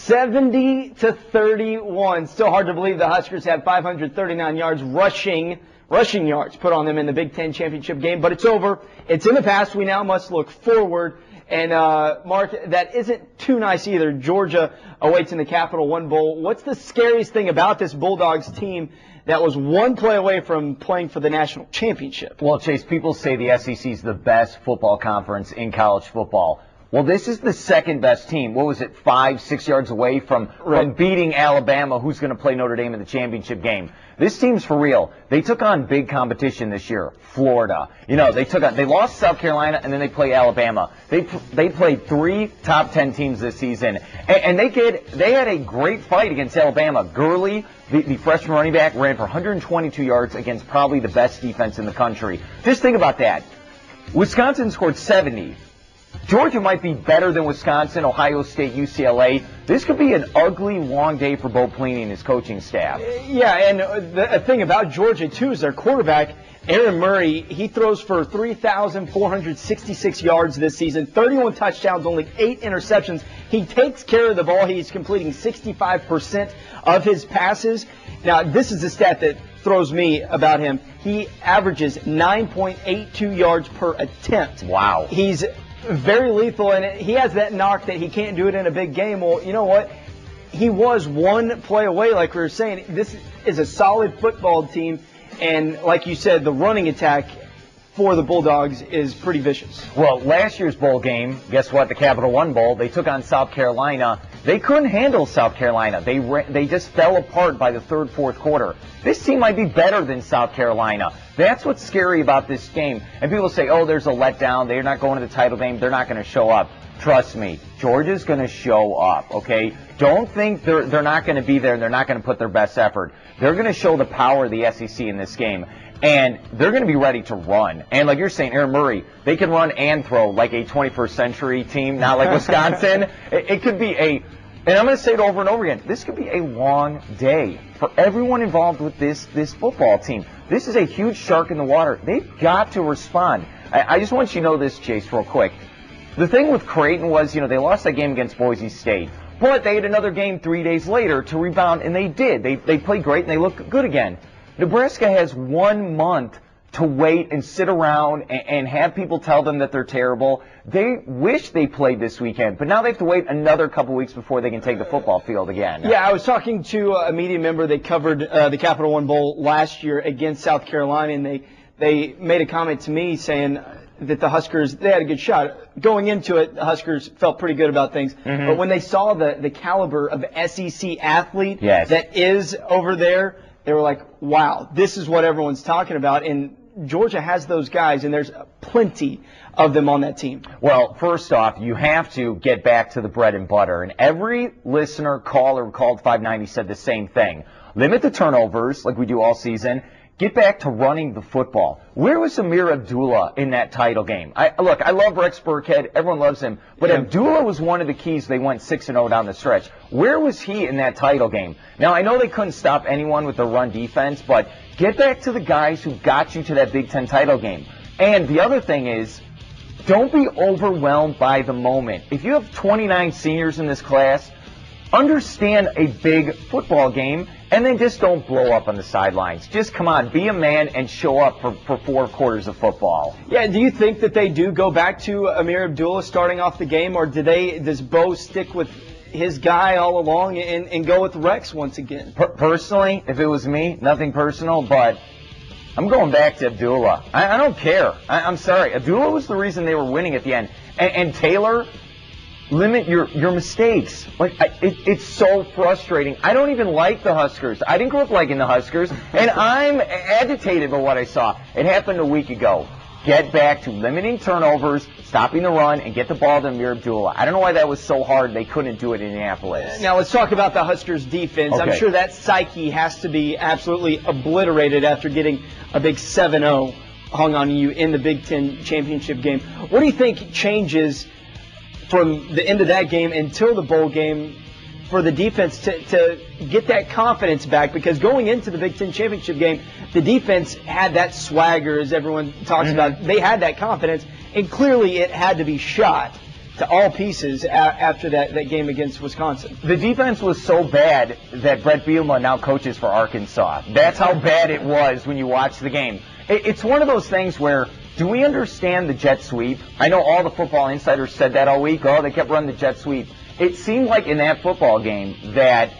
70-31. Still hard to believe the Huskers have 539 yards rushing yards put on them in the Big Ten championship game, but it's over. It's in the past. We now must look forward. And, Mark, that isn't too nice either. Georgia awaits in the Capital One Bowl. What's the scariest thing about this Bulldogs team that was one play away from playing for the national championship? Well, Chase, people say the SEC is the best football conference in college football. Well, this is the second best team. What was it, 5-6 yards away from beating Alabama, who's going to play Notre Dame in the championship game. This team's for real. They took on big competition this year. Florida. You know, they lost South Carolina, and then they play Alabama. They played 3 top 10 teams this season, and they had a great fight against Alabama. Gurley, the freshman running back, ran for 122 yards against probably the best defense in the country. Just think about that. Wisconsin scored 70. Georgia might be better than Wisconsin, Ohio State, UCLA. This could be an ugly, long day for Bo Pelini and his coaching staff. Yeah, and the thing about Georgia, too, is their quarterback, Aaron Murray, he throws for 3,466 yards this season, 31 touchdowns, only 8 interceptions. He takes care of the ball. He's completing 65% of his passes. Now, this is a stat that throws me about him. He averages 9.82 yards per attempt. Wow. He's very lethal, and he has that knock that he can't do it in a big game. Well, you know what? He was one play away, like we were saying. This is a solid football team, and like you said, the running attack for the Bulldogs is pretty vicious. Well, last year's bowl game, guess what? The Capital One Bowl, they took on South Carolina. They couldn't handle South Carolina. They just fell apart by the third, fourth quarter. This team might be better than South Carolina. That's what's scary about this game. And people say, oh, there's a letdown. They're not going to the title game. They're not going to show up. Trust me, Georgia's going to show up, okay? Don't think they're not going to be there and they're not going to put their best effort. They're going to show the power of the SEC in this game. And they're going to be ready to run. And like you're saying, Aaron Murray, they can run and throw like a 21st century team, not like Wisconsin. It could be and I'm going to say it over and over again, this could be a long day for everyone involved with this football team. This is a huge shark in the water. They've got to respond. I just want you to know this, Chase, real quick. The thing with Creighton was, they lost that game against Boise State. But they had another game 3 days later to rebound, and they did. They played great, and they look good again. Nebraska has 1 month to wait and sit around and have people tell them that they're terrible. They wish they played this weekend, but now they have to wait another couple weeks before they can take the football field again. Yeah, I was talking to a media member that covered the Capital One Bowl last year against South Carolina, and they made a comment to me saying that the Huskers, they had a good shot. Going into it, the Huskers felt pretty good about things. Mm-hmm. But when they saw the caliber of SEC athlete that is over there, they were like, wow, this is what everyone's talking about. And Georgia has those guys, and there's plenty of them on that team. Well, first off, you have to get back to the bread and butter. And every listener, caller, called 590 said the same thing. Limit the turnovers like we do all season. Get back to running the football. Where was Amir Abdullah in that title game? I love Rex Burkhead. Everyone loves him. But Abdullah was one of the keys. They went 6-0 down the stretch. Where was he in that title game? Now, I know they couldn't stop anyone with the run defense, but get back to the guys who got you to that Big Ten title game. And the other thing is, don't be overwhelmed by the moment. If you have 29 seniors in this class, understand a big football game, and then just don't blow up on the sidelines. Just come on, be a man and show up for 4 quarters of football. Yeah, do you think that they do go back to Amir Abdullah starting off the game, or does Bo stick with his guy all along and go with Rex once again? Personally, if it was me, nothing personal, but I'm going back to Abdullah. I don't care. I'm sorry. Abdullah was the reason they were winning at the end. And Taylor, limit your mistakes. It's so frustrating. I don't even like the Huskers. I didn't grow up liking the Huskers, and I'm agitated by what I saw. It happened a week ago. Get back to limiting turnovers, stopping the run, and get the ball to Amir Abdullah. I don't know why that was so hard they couldn't do it in Indianapolis. Now let's talk about the Huskers' defense. Okay. I'm sure that psyche has to be absolutely obliterated after getting a big 7-0 hung on you in the Big Ten championship game. What do you think changes from the end of that game until the bowl game for the defense to get that confidence back? Because going into the Big Ten championship game, the defense had that swagger, as everyone talks about. They had that confidence, and clearly it had to be shot to all pieces after that game against Wisconsin. The defense was so bad that Brett Bielema now coaches for Arkansas. That's how bad it was when you watch the game. It's one of those things where, do we understand the jet sweep? I know all the football insiders said that all week. Oh, they kept running the jet sweep. It seemed like in that football game that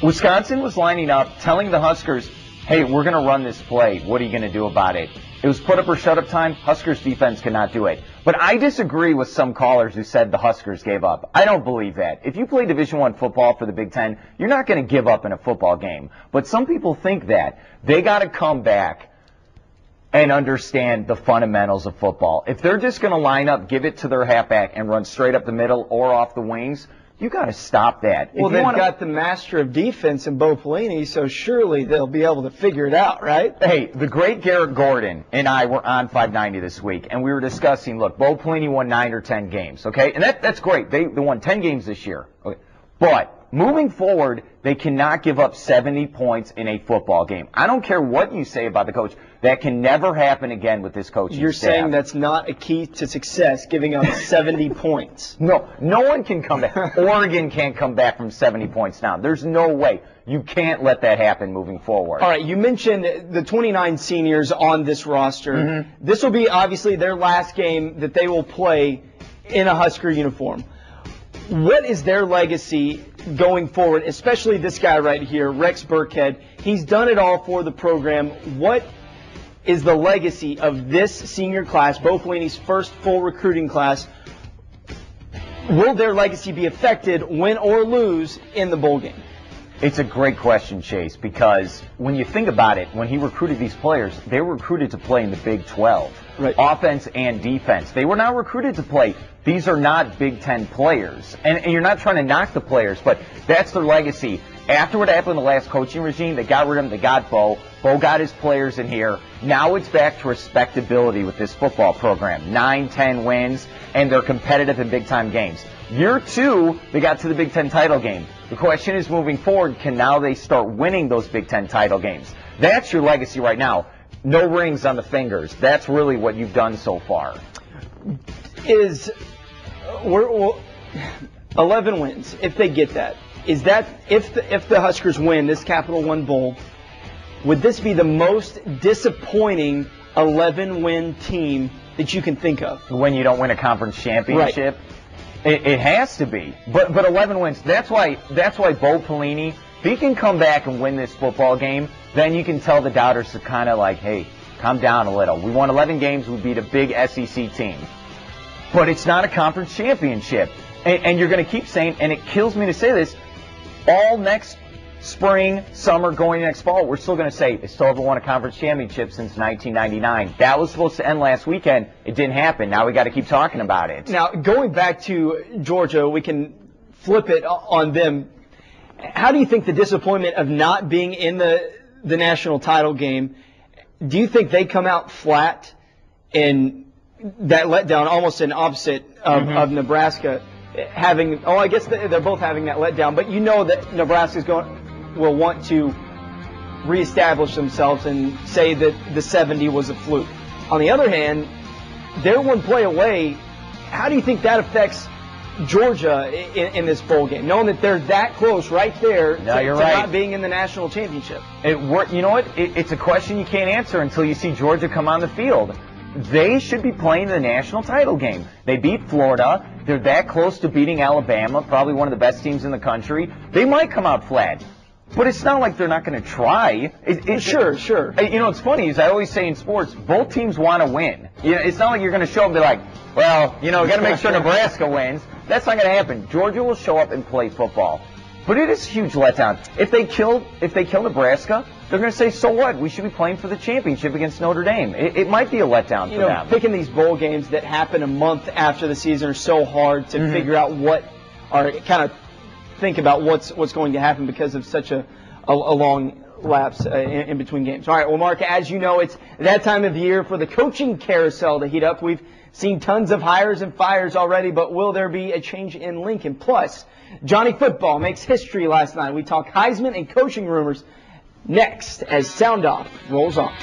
Wisconsin was lining up, telling the Huskers, hey, we're going to run this play. What are you going to do about it? It was put up or shut up time. Huskers defense could not do it. But I disagree with some callers who said the Huskers gave up. I don't believe that. If you play Division I football for the Big Ten, you're not going to give up in a football game. But some people think that. They got to come back and understand the fundamentals of football. If they're just going to line up, give it to their halfback, and run straight up the middle or off the wings, you got to stop that. Well, they've got the master of defense in Bo Pelini, so surely they'll be able to figure it out, right? Hey, the great Garrett Gordon and I were on 590 this week, and we were discussing, look, Bo Pelini won 9 or 10 games, okay? And that's great. They won 10 games this year. Okay. But moving forward, they cannot give up 70 points in a football game. I don't care what you say about the coach. That can never happen again with this coaching You're staff. saying that's not a key to success, giving up 70 points. No one can come back. Oregon can't come back from 70 points now. There's no way. You can't let that happen moving forward. All right, you mentioned the 29 seniors on this roster. Mm-hmm. This will be obviously their last game that they will play in a Husker uniform. What is their legacy going forward, especially this guy right here, Rex Burkhead? He's done it all for the program. What is the legacy of this senior class, Bo Pelini's first full recruiting class? Will their legacy be affected, win or lose, in the bowl game? It's a great question, Chase, because when you think about it, when he recruited these players, they were recruited to play in the Big 12, right? Offense and defense. They were not recruited to play. These are not Big 10 players. And you're not trying to knock the players, but that's their legacy. After what happened in the last coaching regime, they got rid of him, they got Bo. Bo got his players in here. Now it's back to respectability with this football program. 9, 10 wins, and they're competitive in big-time games. Year 2, they got to the Big Ten title game. The question is, moving forward, can now they start winning those Big Ten title games? That's your legacy right now. No rings on the fingers. That's really what you've done so far. We're 11 wins, if they get that. Is that, if the Huskers win this Capital One Bowl, would this be the most disappointing 11-win team that you can think of? When you don't win a conference championship? Right. It has to be. But 11 wins. That's why Bo Pelini, if he can come back and win this football game, then you can tell the doubters to kind of like, hey, calm down a little. We won 11 games. We beat a big SEC team. But it's not a conference championship. And you're going to keep saying, and it kills me to say this, all next spring, summer, going next fall, we're still going to say they still haven't won a conference championship since 1999. That was supposed to end last weekend. It didn't happen. Now we got to keep talking about it. Now, going back to Georgia, we can flip it on them. How do you think the disappointment of not being in the national title game, do you think they come out flat in that letdown, almost an opposite of Nebraska? I guess they're both having that letdown, but you know that Nebraska's will want to reestablish themselves and say that the 70 was a fluke. On the other hand, they're one play away. How do you think that affects Georgia in this bowl game, knowing that they're that close right there to not being in the national championship? You know what? It's a question you can't answer until you see Georgia come on the field. They should be playing the national title game. They beat Florida. They're that close to beating Alabama, probably one of the best teams in the country. They might come out flat, but it's not like they're not going to try. Sure. You know, what's funny is I always say in sports, both teams want to win. You know, it's not like you're going to show up and be like, well, you know, got to make sure Nebraska wins. That's not going to happen. Georgia will show up and play football. But it is a huge letdown. If they kill Nebraska, they're going to say, so what? We should be playing for the championship against Notre Dame. It might be a letdown for them. Picking these bowl games that happen a month after the season are so hard to figure out think about what's going to happen because of such a long lapse in between games. All right, well, Mark, as you know, it's that time of year for the coaching carousel to heat up. We've seen tons of hires and fires already, but will there be a change in Lincoln? Plus, Johnny Football makes history last night. We talk Heisman and coaching rumors next as Sound Off rolls on.